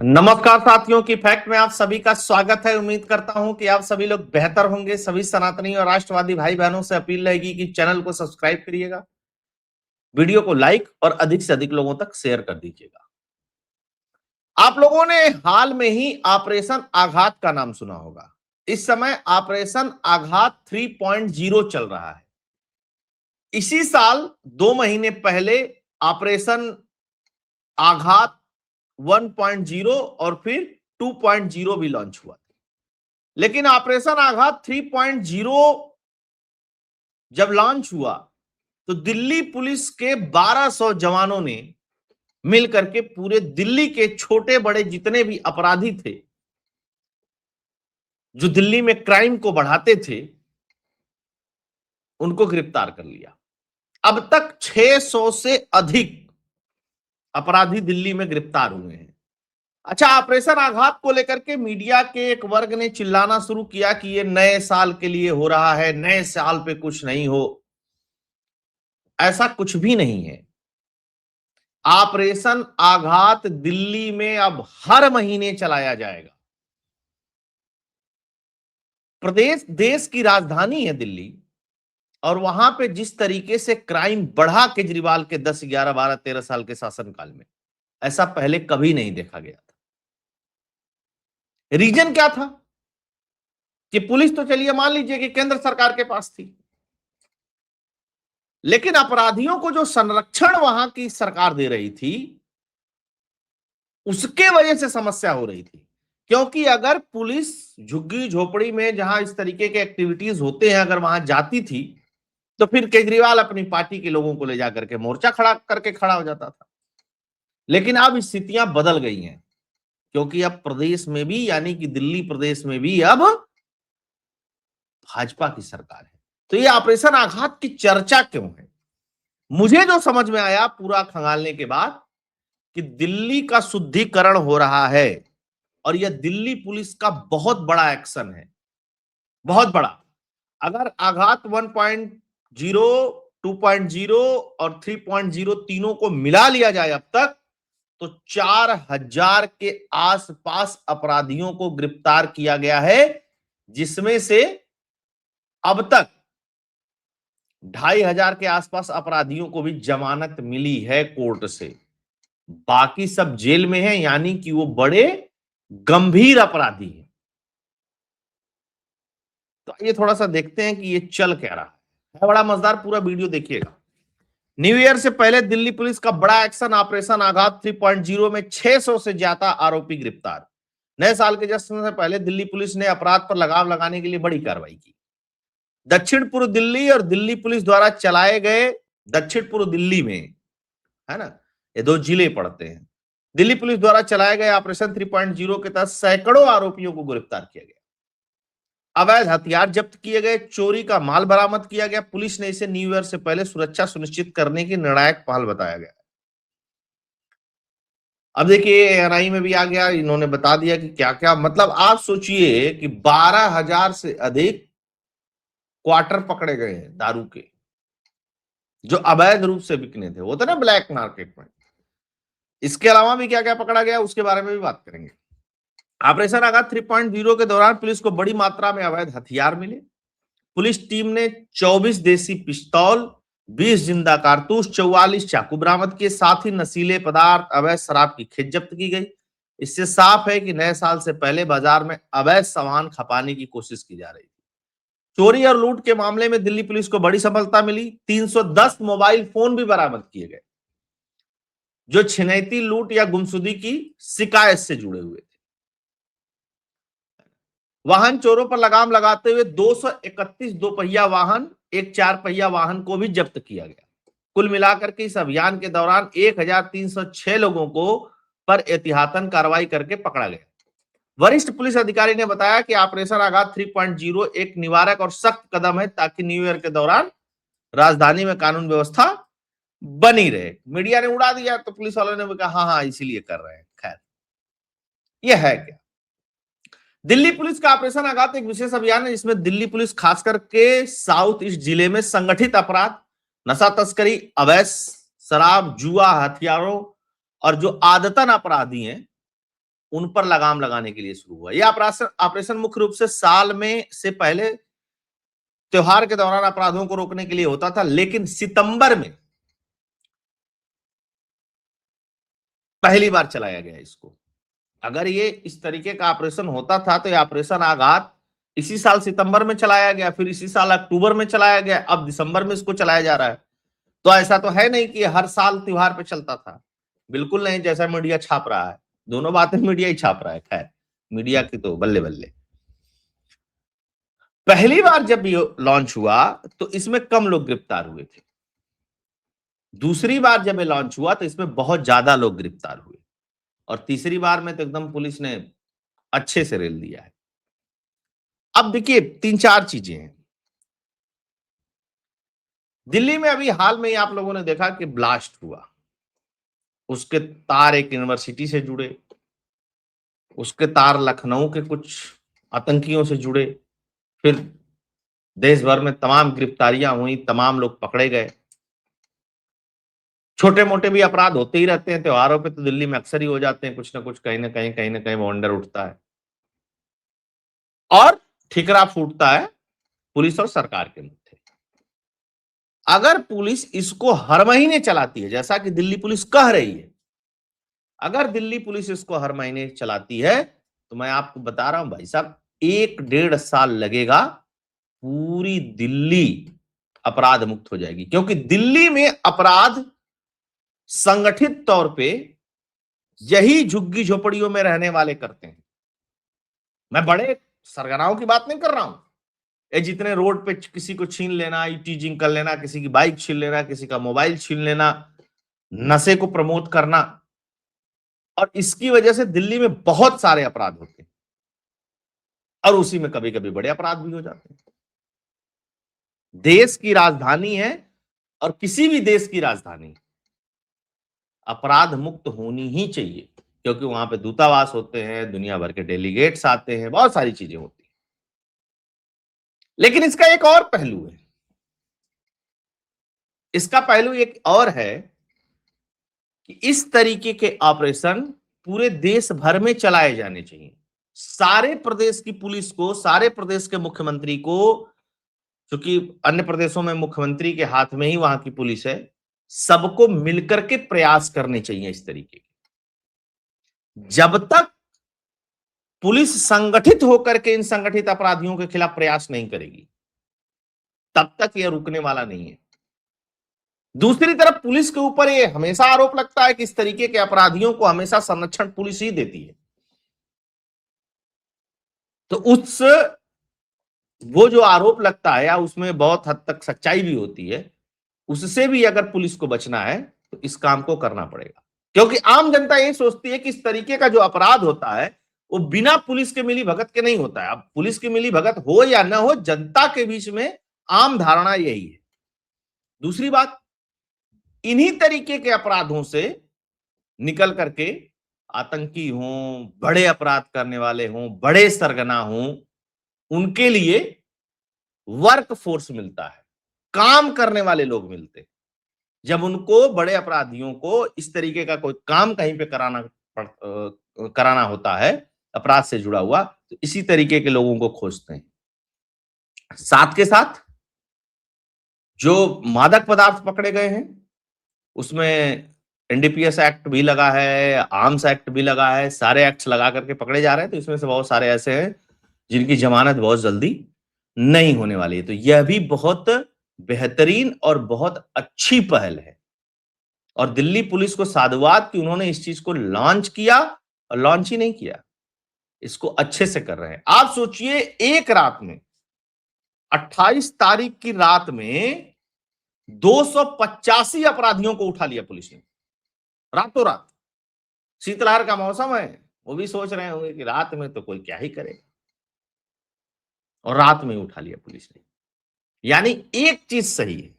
नमस्कार साथियों की फैक्ट में आप सभी का स्वागत है। उम्मीद करता हूं कि आप सभी लोग बेहतर होंगे। सभी सनातनी और राष्ट्रवादी भाई बहनों से अपील रहेगी कि चैनल को सब्सक्राइब करिएगा, वीडियो को लाइक और अधिक से अधिक लोगों तक शेयर कर दीजिएगा। आप लोगों ने हाल में ही ऑपरेशन आघात का नाम सुना होगा। इस समय ऑपरेशन आघात 3.0 चल रहा है। इसी साल 2 महीने पहले ऑपरेशन आघात 1.0 और फिर 2.0 भी लॉन्च हुआ। लेकिन ऑपरेशन आघात 3.0 जब लॉन्च हुआ तो दिल्ली पुलिस के 1200 जवानों ने मिलकर के पूरे दिल्ली के छोटे बड़े जितने भी अपराधी थे, जो दिल्ली में क्राइम को बढ़ाते थे, उनको गिरफ्तार कर लिया। अब तक 600 से अधिक अपराधी दिल्ली में गिरफ्तार हुए हैं। अच्छा, ऑपरेशन आघात को लेकर के मीडिया के एक वर्ग ने चिल्लाना शुरू किया कि ये नए साल के लिए हो रहा है, नए साल पे कुछ नहीं हो। ऐसा कुछ भी नहीं है। ऑपरेशन आघात दिल्ली में अब हर महीने चलाया जाएगा। प्रदेश देश की राजधानी है दिल्ली, और वहां पे जिस तरीके से क्राइम बढ़ा केजरीवाल के 10, 11, 12, 13 साल के शासनकाल में, ऐसा पहले कभी नहीं देखा गया था। रीजन क्या था कि पुलिस तो चलिए मान लीजिए कि केंद्र सरकार के पास थी, लेकिन अपराधियों को जो संरक्षण वहां की सरकार दे रही थी, उसके वजह से समस्या हो रही थी। क्योंकि अगर पुलिस झुग्गी झोपड़ी में जहां इस तरीके के एक्टिविटीज होते हैं, अगर वहां जाती थी, तो फिर केजरीवाल अपनी पार्टी के लोगों को ले जाकर के मोर्चा खड़ा हो जाता था। लेकिन अब स्थितियां बदल गई हैं, क्योंकि अब प्रदेश में भी, यानी कि दिल्ली प्रदेश में भी अब भाजपा की सरकार है। तो ये ऑपरेशन आघात की चर्चा क्यों है? मुझे जो समझ में आया पूरा खंगालने के बाद, कि दिल्ली का शुद्धिकरण हो रहा है, और यह दिल्ली पुलिस का बहुत बड़ा एक्शन है, बहुत बड़ा। अगर आघात 1.0, 2.0 और 3.0 तीनों को मिला लिया जाए अब तक, तो 4000 के आसपास अपराधियों को गिरफ्तार किया गया है, जिसमें से अब तक 2500 के आसपास अपराधियों को भी जमानत मिली है कोर्ट से। बाकी सब जेल में है, यानी कि वो बड़े गंभीर अपराधी हैं। तो ये थोड़ा सा देखते हैं कि ये चल क्या रहा है। बड़ा मजेदार, पूरा वीडियो देखिएगा। न्यू ईयर से पहले दिल्ली पुलिस का बड़ा एक्शन ऑपरेशन आघात 3.0 में 600 से ज्यादा आरोपी गिरफ्तार। नए साल के जश्न से पहले दिल्ली पुलिस ने अपराध पर लगाम लगाने के लिए बड़ी कार्रवाई की। दक्षिण पूर्व दिल्ली और दिल्ली पुलिस द्वारा चलाए गए, दक्षिण पूर्व दिल्ली में है ना, ये 2 जिले पड़ते हैं, दिल्ली पुलिस द्वारा चलाए गए ऑपरेशन 3.0 के तहत सैकड़ों आरोपियों को गिरफ्तार किया गया। अवैध हथियार जब्त किए गए, चोरी का माल बरामद किया गया। पुलिस ने इसे न्यू ईयर से पहले सुरक्षा सुनिश्चित करने की निर्णायक पहल बताया गया। अब देखिए एएनआई में भी आ गया, इन्होंने बता दिया कि क्या क्या, मतलब आप सोचिए कि 12,000 से अधिक क्वार्टर पकड़े गए हैं दारू के, जो अवैध रूप से बिकने थे, वो थे ना ब्लैक मार्केट में। इसके अलावा भी क्या क्या पकड़ा गया, उसके बारे में भी बात करेंगे। ऑपरेशन आघात 3.0 के दौरान पुलिस को बड़ी मात्रा में अवैध हथियार मिले। पुलिस टीम ने 24 देसी पिस्तौल, 20 जिंदा कारतूस, 44 चाकू बरामद किए। साथ ही नशीले पदार्थ, अवैध शराब की खेप जब्त की गई। इससे साफ है कि नए साल से पहले बाजार में अवैध सामान खपाने की कोशिश की जा रही थी। चोरी और लूट के मामले में दिल्ली पुलिस को बड़ी सफलता मिली। 310 मोबाइल फोन भी बरामद किए गए, जो छिनैती, लूट या गुमशुदगी की शिकायत से जुड़े हुए थे। वाहन चोरों पर लगाम लगाते हुए 231 दोपहिया वाहन, एक 4 पहिया वाहन को भी जब्त किया गया। कुल मिलाकर के इस अभियान के दौरान 1306 लोगों को पर एहतियातन कार्रवाई करके पकड़ा गया। वरिष्ठ पुलिस अधिकारी ने बताया कि ऑपरेशन आघात 3.0 एक निवारक और सख्त कदम है, ताकि न्यू ईयर के दौरान राजधानी में कानून व्यवस्था बनी रहे। मीडिया ने उड़ा दिया, तो पुलिस वालों ने भी कहा हाँ हाँ इसीलिए कर रहे हैं। खैर, यह है क्या, दिल्ली पुलिस का ऑपरेशन आघात एक विशेष अभियान है, जिसमें दिल्ली पुलिस खास करके साउथ ईस्ट जिले में संगठित अपराध, नशा तस्करी, अवैध शराब, जुआ, हथियारों और जो आदतन अपराधी हैं उन पर लगाम लगाने के लिए शुरू हुआ। यह ऑपरेशन मुख्य रूप से साल में से पहले त्योहार के दौरान अपराधों को रोकने के लिए होता था, लेकिन सितंबर में पहली बार चलाया गया इसको। अगर ये इस तरीके का ऑपरेशन होता था तो ये ऑपरेशन आगाज इसी साल सितंबर में चलाया गया, फिर इसी साल अक्टूबर में चलाया गया, अब दिसंबर में इसको चलाया जा रहा है। तो ऐसा तो है नहीं कि हर साल त्योहार पे चलता था, बिल्कुल नहीं, जैसा मीडिया छाप रहा है। दोनों बातें मीडिया ही छाप रहा है, खैर मीडिया की तो बल्ले बल्ले। पहली बार जब ये लॉन्च हुआ तो इसमें कम लोग गिरफ्तार हुए थे। दूसरी बार जब ये लॉन्च हुआ तो इसमें बहुत ज्यादा लोग गिरफ्तार हुए, और तीसरी बार में तो एकदम पुलिस ने अच्छे से रेल दिया है। अब देखिए 3-4 चीजें हैं। दिल्ली में अभी हाल में ही आप लोगों ने देखा कि ब्लास्ट हुआ, उसके तार एक यूनिवर्सिटी से जुड़े, उसके तार लखनऊ के कुछ आतंकियों से जुड़े, फिर देश भर में तमाम गिरफ्तारियां हुई, तमाम लोग पकड़े गए। छोटे मोटे भी अपराध होते ही रहते हैं, त्योहारों पे तो दिल्ली में अक्सर ही हो जाते हैं, कुछ ना कुछ कहीं ना कहीं वॉन्डर उठता है और ठिकरा फूटता है पुलिस और सरकार के मध्य। अगर पुलिस इसको हर महीने चलाती है, जैसा कि दिल्ली पुलिस कह रही है, अगर दिल्ली पुलिस इसको हर महीने चलाती है तो मैं आपको बता रहा हूं भाई साहब, 1-1.5 साल लगेगा, पूरी दिल्ली अपराध मुक्त हो जाएगी। क्योंकि दिल्ली में अपराध संगठित तौर पे यही झुग्गी झोपड़ियों में रहने वाले करते हैं। मैं बड़े सरगनाओं की बात नहीं कर रहा हूं, ये जितने रोड पे किसी को छीन लेना, टीजिंग कर लेना, किसी की बाइक छीन लेना, किसी का मोबाइल छीन लेना, नशे को प्रमोट करना, और इसकी वजह से दिल्ली में बहुत सारे अपराध होते हैं, और उसी में कभी कभी बड़े अपराध भी हो जाते हैं। देश की राजधानी है, और किसी भी देश की राजधानी अपराध मुक्त होनी ही चाहिए, क्योंकि वहां पे दूतावास होते हैं, दुनिया भर के डेलीगेट्स आते हैं, बहुत सारी चीजें होती हैं। लेकिन इसका एक और पहलू है, इसका पहलू एक और है कि इस तरीके के ऑपरेशन पूरे देश भर में चलाए जाने चाहिए। सारे प्रदेश की पुलिस को, सारे प्रदेश के मुख्यमंत्री को, क्योंकि अन्य प्रदेशों में मुख्यमंत्री के हाथ में ही वहां की पुलिस है, सबको मिलकर के प्रयास करने चाहिए इस तरीके के। जब तक पुलिस संगठित होकर के इन संगठित अपराधियों के खिलाफ प्रयास नहीं करेगी, तब तक यह रुकने वाला नहीं है। दूसरी तरफ पुलिस के ऊपर ये हमेशा आरोप लगता है कि इस तरीके के अपराधियों को हमेशा संरक्षण पुलिस ही देती है। तो उस वो जो आरोप लगता है, या उसमें बहुत हद तक सच्चाई भी होती है, उससे भी अगर पुलिस को बचना है तो इस काम को करना पड़ेगा। क्योंकि आम जनता ये सोचती है कि इस तरीके का जो अपराध होता है वो बिना पुलिस के मिली भगत के नहीं होता है। अब पुलिस की मिली भगत हो या ना हो, जनता के बीच में आम धारणा यही है। दूसरी बात, इन्हीं तरीके के अपराधों से निकल करके आतंकी हों, बड़े अपराध करने वाले हों, बड़े सरगना हों, उनके लिए वर्क फोर्स मिलता है, काम करने वाले लोग मिलते हैं। जब उनको, बड़े अपराधियों को इस तरीके का कोई काम कहीं पे कराना होता है अपराध से जुड़ा हुआ, तो इसी तरीके के लोगों को खोजते हैं। साथ के साथ जो मादक पदार्थ पकड़े गए हैं उसमें एनडीपीएस एक्ट भी लगा है, आर्म्स एक्ट भी लगा है, सारे एक्ट्स लगा करके पकड़े जा रहे हैं। तो इसमें से बहुत सारे ऐसे हैं जिनकी जमानत बहुत जल्दी नहीं होने वाली है। तो यह भी बहुत बेहतरीन और बहुत अच्छी पहल है, और दिल्ली पुलिस को साधुवाद कि उन्होंने इस चीज को लॉन्च किया, और लॉन्च ही नहीं किया, इसको अच्छे से कर रहे हैं। आप सोचिए, एक रात में 28 तारीख की रात में 285 अपराधियों को उठा लिया पुलिस ने, रातों रात। शीतलहर का मौसम है, वो भी सोच रहे होंगे कि रात में तो कोई क्या ही करे, और रात में उठा लिया पुलिस ने। यानी एक चीज सही है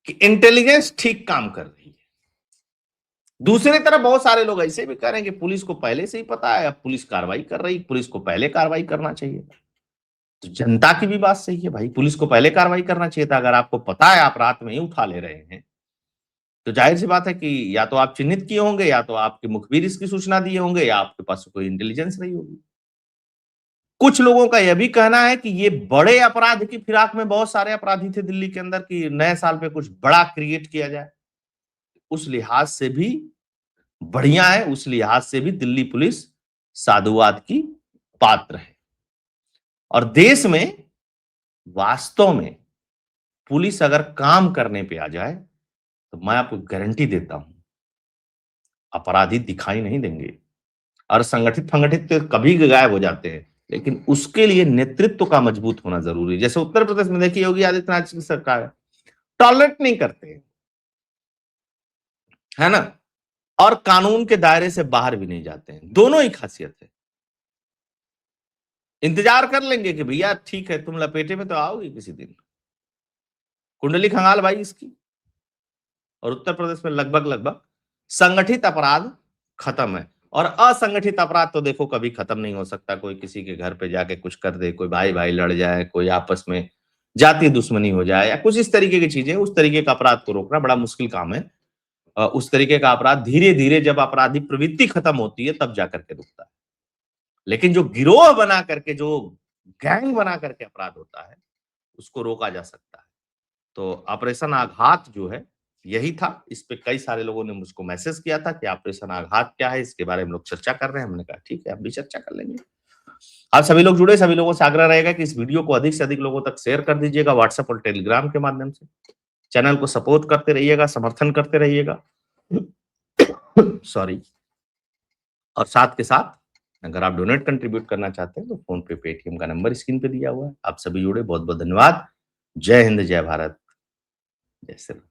कि इंटेलिजेंस ठीक काम कर रही है। दूसरी तरफ बहुत सारे लोग ऐसे भी कह रहे हैं कि पुलिस को पहले से ही पता है, अब पुलिस कार्रवाई कर रही, पुलिस को पहले कार्रवाई करना चाहिए। तो जनता की भी बात सही है भाई, पुलिस को पहले कार्रवाई करना चाहिए था। अगर आपको पता है आप रात में ही उठा ले रहे हैं तो जाहिर सी बात है कि या तो आप चिन्हित किए होंगे, या तो आपके मुखबिर इसकी सूचना दिए होंगे, या आपके पास कोई इंटेलिजेंस रही होगी। कुछ लोगों का यह भी कहना है कि ये बड़े अपराध की फिराक में बहुत सारे अपराधी थे दिल्ली के अंदर, कि नए साल पे कुछ बड़ा क्रिएट किया जाए। उस लिहाज से भी बढ़िया है, उस लिहाज से भी दिल्ली पुलिस साधुवाद की पात्र है। और देश में वास्तव में पुलिस अगर काम करने पे आ जाए, तो मैं आपको गारंटी देता हूं, अपराधी दिखाई नहीं देंगे। और संगठित तो कभी गायब हो जाते हैं, लेकिन उसके लिए नेतृत्व का मजबूत होना जरूरी है। जैसे उत्तर प्रदेश में देखिए, योगी आदित्यनाथ की सरकार है, टॉलरेट नहीं करते, है ना, और कानून के दायरे से बाहर भी नहीं जाते हैं। दोनों ही खासियत है। इंतजार कर लेंगे कि भैया ठीक है, तुम लपेटे में तो आओगी किसी दिन, कुंडली खंगाल भाई इसकी। और उत्तर प्रदेश में लगभग लगभग संगठित अपराध खत्म है। और असंगठित अपराध तो देखो कभी खत्म नहीं हो सकता। कोई किसी के घर पे जाके कुछ कर दे, कोई भाई भाई लड़ जाए, कोई आपस में जाति दुश्मनी हो जाए, या कुछ इस तरीके की चीजें, उस तरीके का अपराध को रोकना बड़ा मुश्किल काम है। उस तरीके का अपराध धीरे धीरे जब आपराधिक प्रवृत्ति खत्म होती है, तब जाकर के रुकता है। लेकिन जो गिरोह बना करके, जो गैंग बना करके अपराध होता है, उसको रोका जा सकता है। तो ऑपरेशन आघात जो है, यही था। इस पे कई सारे लोगों ने मुझको मैसेज किया था कि ऑपरेशन आघात क्या है, इसके बारे में लोग चर्चा कर रहे हैं। हमने कहा ठीक है, हम भी चर्चा कर लेंगे। आप सभी लोग जुड़े, सभी लोगों से आग्रह रहेगा कि इस वीडियो को अधिक से अधिक लोगों तक शेयर कर दीजिएगा, व्हाट्सएप और टेलीग्राम के माध्यम से। चैनल को सपोर्ट करते रहिएगा, समर्थन करते रहिएगा। सॉरी। और साथ के साथ अगर आप डोनेट कंट्रीब्यूट करना चाहते हैं, तो फोन पे, पेटीएम का नंबर स्क्रीन पे दिया हुआ है। आप सभी जुड़े, बहुत बहुत धन्यवाद। जय हिंद, जय भारत, जय श्री राम।